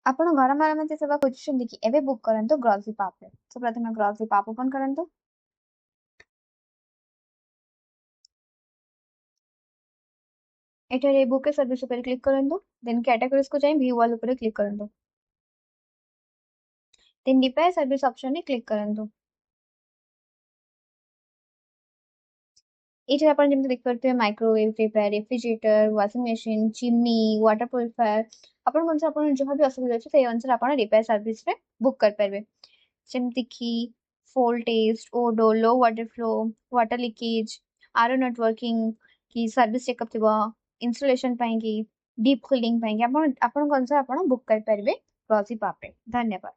ଆପଣ ଘର ମରାମତି ସେବା ଖୋଜୁଛନ୍ତି କି? ଏବେ ବୁକ୍ କରନ୍ତୁ ଗ୍ରୋସରୀ ପାପରେ। ତ ପ୍ରଥମେ ଗ୍ରୋସରୀ ପାପ ଓପନ୍ କରନ୍ତୁ। ଏଠାରେ ବୁକ୍ ସର୍ଭିସ ଉପରେ କ୍ଲିକ୍ କରନ୍ତୁ। ଦେନ୍ କ୍ୟାଟାଗୋରିଜ୍ को ଯାଇ व्यू ऑल ଉପରେ କ୍ଲିକ୍ କରନ୍ତୁ। देन रिपेयर सर्विस ऑप्शन ରେ କ୍ଲିକ୍ କରନ୍ତୁ। ଏଇଠି ଆପଣ ଯେମିତି ଦେଖିପାରୁଥିବେ microwave repair, refrigerator, washing machine, ଚିମ୍ନି, water purifier, ଆପଣଙ୍କ ଅନୁସାରେ ଆପଣଙ୍କର ଯାହା ବି ଅସୁବିଧା ଅଛି ସେଇ ଅନୁସାରେ ଆପଣ ରିପେୟାର ସର୍ଭିସରେ ବୁକ୍ କରିପାରିବେ। ଯେମିତିକି ଫୋଲ୍ ଟେଷ୍ଟ, ଓଡୋ, ଲୋ ୱାଟର ଫ୍ଲୋ, ୱାଟର ଲିକେଜ, ଆର ନେଟୱାର୍କିଂ କି ସର୍ଭିସ ଚେକଅପ୍ ଥିବ, ଇନଷ୍ଟଲେସନ ପାଇଁକି, ଡିପ୍ କୁଲିଂ ପାଇଁକି ଆପଣଙ୍କ ଅନୁସାରେ ଆପଣ ବୁକ୍ କରିପାରିବେ ଗ୍ରୋସରୀ ପାପରେ। ଧନ୍ୟବାଦ।